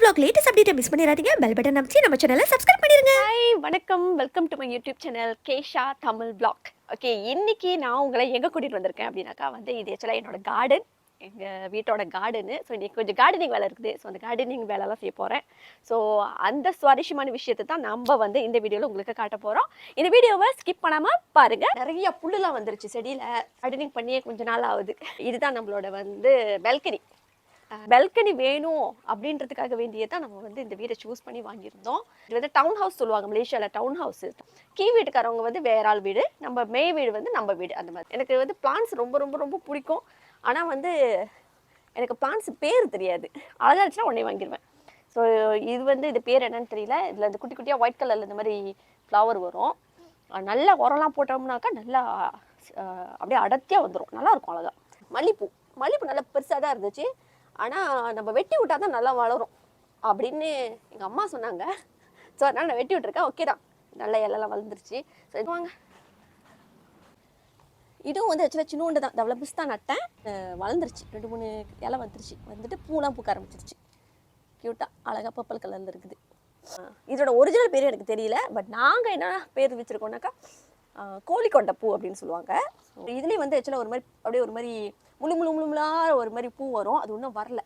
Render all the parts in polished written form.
vlog latest update miss பண்ணிராதீங்க. Bell button அமைச்சி நம்ம சேனலை சப்ஸ்கிரைப் பண்ணிருங்க. ஹாய் வணக்கம், welcome to my YouTube channel Kesha Tamil vlog. Okay, இன்னைக்கு நான் உங்களை எங்கே கூட்டிகிட்டு வந்திருக்கேன் அப்படின்னாக்கா இது ஆக்சுவலாக என்னோட கார்டன், எங்கள் வீட்டோட கார்டனு. ஸோ இன்றைக்கி கொஞ்சம் கார்டனிங் வேலை இருக்குது. ஸோ அந்த கார்டனிங் வேலைலாம் செய்ய போகிறேன். ஸோ அந்த சுவாரஸ்யமான விஷயத்தை தான் நம்ம இந்த வீடியோவில் உங்களுக்கு காட்ட போகிறோம். இந்த வீடியோவை ஸ்கிப் பண்ணாமல் பாருங்கள். நிறைய புல்லுலாம் வந்துருச்சு செடியில். கார்டனிங் பண்ணியே கொஞ்சம் நாள் ஆகுது. இதுதான் நம்மளோட பெல்கனி. பெல்கனி வேணும் அப்படின்றதுக்காக வேண்டியே தான் நம்ம இந்த வீடை சூஸ் பண்ணி வாங்கியிருந்தோம். இது டவுன் ஹவுஸ் சொல்லுவாங்க மலேசியாவில். டவுன் ஹவுஸ் கீ வீட்டுக்காரவங்க வேற ஆள் வீடு, நம்ம மே வீடு நம்ம வீடு. அந்த மாதிரி எனக்கு பிளான்ஸ் ரொம்ப ரொம்ப ரொம்ப பிடிக்கும். ஆனால் எனக்கு பிளான்ஸ் பேர் தெரியாது. அழகாக இருந்துச்சுன்னா உடனே வாங்கிடுவேன். ஸோ இது பேர் என்னன்னு தெரியல. இதில் இந்த குட்டி குட்டியாக ஒயிட் கலரில் இந்த மாதிரி ஃப்ளவர் வரும். நல்லா உரம்லாம் போட்டோம்னாக்கா நல்லா அப்படியே அடர்த்தியாக வந்துடும். நல்லாயிருக்கும் அழகாக. மல்லிப்பூ நல்லா பெருசாக தான் இருந்துச்சு. ஆனால் நம்ம வெட்டி விட்டால் தான் நல்லா வளரும் அப்படின்னு எங்கள் அம்மா சொன்னாங்க. ஸோ அதனால் நான் வெட்டி விட்டுருக்கேன். ஓகே தான், நல்ல இலெல்லாம் வளர்ந்துருச்சு. ஸோ இது வாங்க. இதுவும் ஆக்சுவலாக சின்னோண்டு தான், டெவலப்ஸ் தான் நட்டேன். வளர்ந்துருச்சு. 2-3 இலை வந்துட்டு பூலாம் பூக்க ஆரம்பிச்சிருச்சு. க்யூட்டாக அழகாக பர்பிள் கலரில் இருக்குது. இதோட ஒரிஜினல் பேர் எனக்கு தெரியல. பட் நாங்கள் என்ன பேர் வச்சுருக்கோம்னாக்கா கோழிக்கொண்டை பூ அப்படின்னு சொல்லுவாங்க. இதுலேயும் ஆக்சுவலாக ஒரு மாதிரி முழுமுழா ஒரு மாதிரி பூ வரும். அது ஒன்றும் வரல.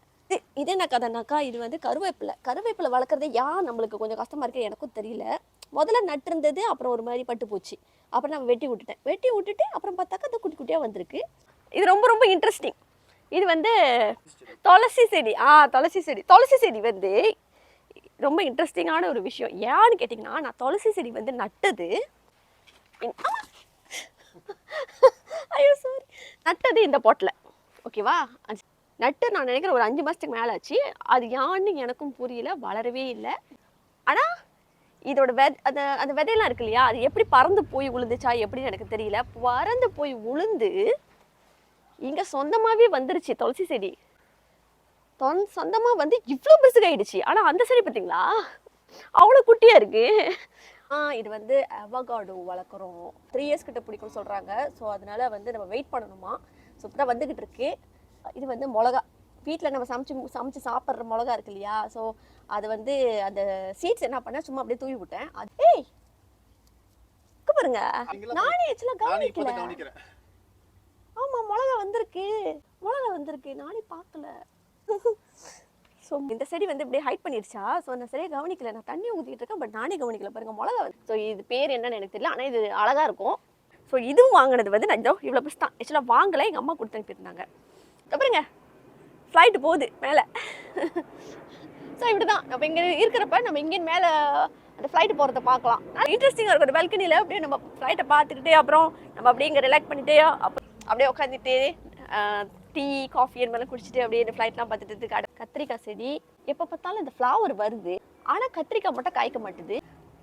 இது என்ன கதைனாக்கா, இது கருவேப்பிலை வளர்க்குறதே நம்மளுக்கு கொஞ்சம் கஷ்டமாக இருக்குது. எனக்கும் தெரியல. முதல்ல நட்டிருந்தது, அப்புறம் ஒரு மாதிரி பட்டு போச்சு. அப்புறம் நான் வெட்டி விட்டுட்டு அப்புறம் பார்த்தாக்கா அது குட்டி குட்டியாக வந்திருக்கு. இது ரொம்ப ரொம்ப இன்ட்ரெஸ்டிங். இது துளசி செடி. துளசி செடி ரொம்ப இன்ட்ரெஸ்டிங்கான ஒரு விஷயம். ஏன்னு கேட்டிங்கன்னா, நான் துளசி செடி நட்டது நட்டது இந்த பாட்டில். ஓகேவா, நட்டு நான் நினைக்கிறேன் ஒரு 5 மாதத்துக்கு மேலே ஆச்சு. அது யான்னு எனக்கும் புரியல, வளரவே இல்லை. ஆனால் இதோட அந்த விதையெல்லாம் இருக்கு இல்லையா, அது எப்படி பறந்து போய் விழுந்துச்சா எப்படின்னு எனக்கு தெரியல. பறந்து போய் விழுந்து இங்கே சொந்தமாகவே வந்துருச்சு துளசி செடி. சொந்தமாக இவ்வளோ பெருசுகாயிடுச்சு. ஆனால் அந்த செடி பார்த்தீங்களா, அவ்வளோ குட்டியாக இருக்குது. இது அவகாடோ வளர்க்குறோம். 3 years கிட்ட பிடிக்கும்னு சொல்கிறாங்க. ஸோ அதனால நம்ம வெயிட் பண்ணணுமா. ஸோ இப்போ தான் வந்துக்கிட்டு இருக்கு. இது மிளகா, வீட்டில் நம்ம சமைச்சு சாப்பிட்ற மிளகா இருக்கு இல்லையா. ஸோ அது அந்த சீட்ஸ் என்ன பண்ணேன், சும்மா அப்படியே தூவி விட்டேன். அது பாருங்க, நானே ஆக்சுவலாக கவனிக்கல. ஆமாம், மிளகா வந்திருக்கு, நானே பார்க்கல. ஸோ இந்த செடி இப்படியே ஹைட் பண்ணிடுச்சா. ஸோ அந்த செடியை கவனிக்கல. நான் தண்ணி ஊற்றிட்டு இருக்கேன், பட் நானே கவனிக்கல. பாருங்க மிளகா. ஸோ இது பேர் என்னன்னு எனக்கு தெரியல, ஆனால் இது அழகாக இருக்கும். ஸோ இதுவும் வாங்கினது நான் இவ்வளோ பெருசு தான். ஆக்சுவலாக வாங்கலை, எங்கள் அம்மா கொடுத்து அனுப்பியிருந்தாங்க. அப்புறங்க ஃப்ளைட்டு போகுது மேலே. ஸோ இப்படி தான் நம்ம இங்கே இருக்கிறப்ப நம்ம இங்கேன்னு மேலே அந்த ஃப்ளைட்டு போகிறத பார்க்கலாம். இன்ட்ரெஸ்டிங்காக இருக்கும். அந்த பால்கனியில் அப்படியே நம்ம ஃப்ளைட்டை பார்த்துக்கிட்டே அப்புறம் நம்ம அப்படியே இங்கே ரிலாக்ஸ் பண்ணிகிட்டே அப்படியே உட்காந்துட்டு டீ காஃபி அந்த மாதிரிலாம் குடிச்சிட்டு அப்படியே இந்த ஃப்ளைட்லாம் பார்த்துட்டு. கத்திரிக்காய் செடி எப்போ பார்த்தாலும் இந்த ஃப்ளவர் வருது, ஆனால் கத்திரிக்காய் மட்டும் காய்க்க மாட்டுது.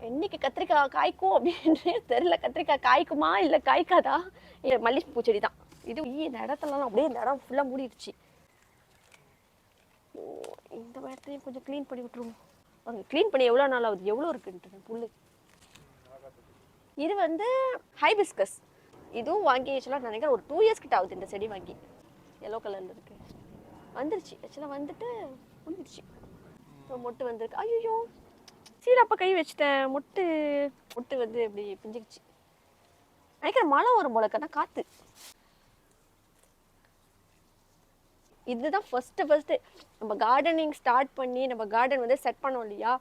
என்னைக்கு கத்திரிக்காய் காய்க்கும் அப்படின்னு தெரியல. கத்திரிக்காய் காய்க்குமா இல்லை காய்க்காதா. மல்லிகைப்பூ செடி தான் இது. இந்த இடத்துலலாம் அப்படியே இந்த இடம் ஃபுல்லாக மூடிடுச்சு. இந்த இடத்துலையும் கொஞ்சம் க்ளீன் பண்ணி விட்டுருவோம். அவங்க க்ளீன் பண்ணி எவ்வளோ நாள் ஆகுது, எவ்வளோ இருக்குன்ட்டு புல். இது ஹைபிஸ்கஸ். இதுவும் வாங்கி ஆக்சுவலாக நினைக்கிறேன் ஒரு 2 years கிட்ட ஆகுது. இந்த செடி வாங்கி எல்லோ கலரில் இருக்குது. வந்துருச்சு ஆக்சுவலாக முடிஞ்சிருச்சு. மொட்டு வந்திருக்கு. ஐயோ, சீராப்பா கை வச்சுட்டேன். மொட்டு இப்படி பிஞ்சிக்கிச்சு. நினைக்கிறேன் மழை வரும் போல இருக்கா, காற்று. இதுதான் ஃபஸ்ட்டு நம்ம கார்டனிங் ஸ்டார்ட் பண்ணி நம்ம கார்டன் செட் பண்ணோம் இல்லையா.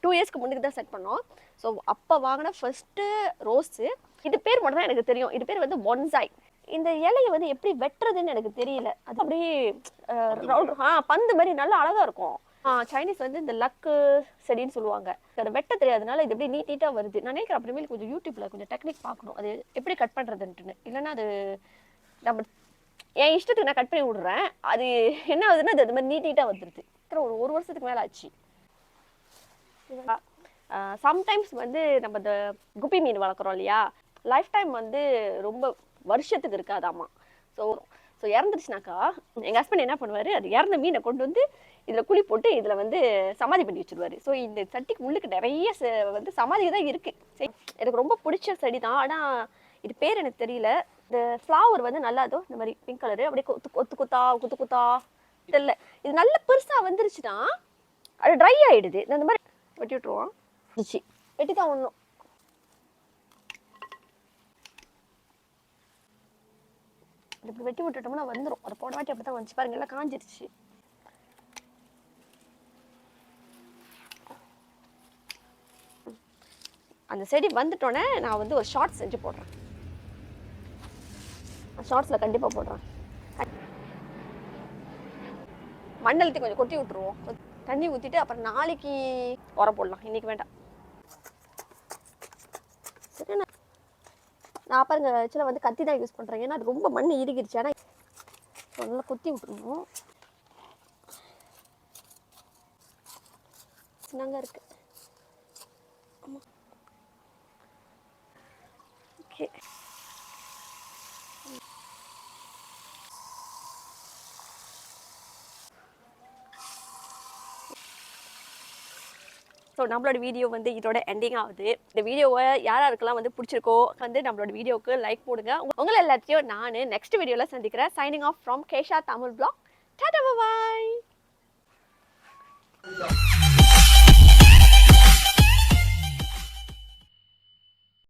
2 yearsக்கு முன்னுக்கு தான் செட் பண்ணோம். ஸோ அப்போ வாங்கின ஃபஸ்ட்டு ரோஸு. இது பேர் மட்டும் தான் எனக்கு தெரியும். இது பேர் பொன்சாய். இந்த இலையை எப்படி வெட்டுறதுன்னு எனக்கு தெரியல. அது அப்படியே பந்து மாதிரி நல்லா அழகாக இருக்கும். சைனீஸ் இந்த லக்கு செடின்னு சொல்லுவாங்க. அதை வெட்ட தெரியாதனால இது எப்படி நீட்டாக வருது. நான் நினைக்கிறேன் அப்புறமேல கொஞ்சம் யூடியூப்பில் கொஞ்சம் டெக்னிக் பார்க்கணும், அது எப்படி கட் பண்ணுறதுன்ட்டுன்னு. இல்லைன்னா அது நம்ம என் இஷ்டத்துக்கு நான் கட் பண்ணி விடுறேன். அது என்ன ஆகுதுன்னா அது மாதிரி நீட்டாக வந்துடுது. ஒரு வருஷத்துக்கு மேலே ஆச்சு. சம்டைம்ஸ் நம்ம இந்த குப்பி மீன் வளர்க்குறோம் இல்லையா, லைஃப் டைம் ரொம்ப வருஷத்துக்கு இருக்காதாமா. ஸோ இறந்துருச்சுனாக்கா எங்கள் ஹஸ்பண்ட் என்ன பண்ணுவார், அது இறந்த மீனை கொண்டு இதில் குழி போட்டு இதில் சமாதி பண்ணி வச்சுருவார். ஸோ இந்த சட்டிக்கு உள்ளுக்கு நிறைய சமாதி தான் இருக்குது. சரி, எனக்கு ரொம்ப பிடிச்ச செடி தான். ஆனால் இது பேர் எனக்கு தெரியல. இந்த ஃப்ளவர் நல்லா இதோ இந்த மாதிரி பிங்க் கலரு அப்படியே கொத்து கொத்தா தெரியல. இது நல்ல பெருசாக வந்துருச்சுன்னா அது ட்ரை ஆகிடுது. இந்த மாதிரி வெட்டி விட்டுருவோம். வெட்டி தான் ஒன்றும் இப்படி வெட்டி விட்டுட்டோம்னா வந்துடும். அது போன வாட்டி அப்படி தான் வந்துச்சு பாருங்க, எல்லாம் காஞ்சிருச்சு. அந்த செடி வந்துட்டோன்னே நான் வந்து ஒரு ஷார்ட்ஸ் செஞ்சு போடுறேன். ஷார்ட்ஸில் கண்டிப்பாக போடுறேன். மண் அழுத்தி கொஞ்சம் கொட்டி விட்டுருவோம். தண்ணி ஊற்றிட்டு அப்புறம் நாளைக்கு உரம் போடலாம், இன்னைக்கு வேண்டாம். சரி, நான் பாருங்க ஆக்சுவலாக வந்து கத்தி தான் யூஸ் பண்ணுறேன், ஏன்னா அது ரொம்ப மண் இறுகிருச்சு. ஆனால் நல்லா கொத்தி விட்டுருணும். சின்னங்க இருக்கு. ஆமாம், ஓகே. ஸோ நம்மளோட வீடியோ வந்து இதோட எண்டிங் ஆகுது. இந்த வீடியோவை யாருக்கெல்லாம் வந்து பிடிச்சிருக்கோ வந்து நம்மளோட வீடியோவுக்கு லைக் போடுங்க. உங்களை எல்லாத்தையும் நான் நெக்ஸ்ட் வீடியோவில் சந்திக்கிறேன். Signing off from Kesha Tamil vlog. Tata, bye.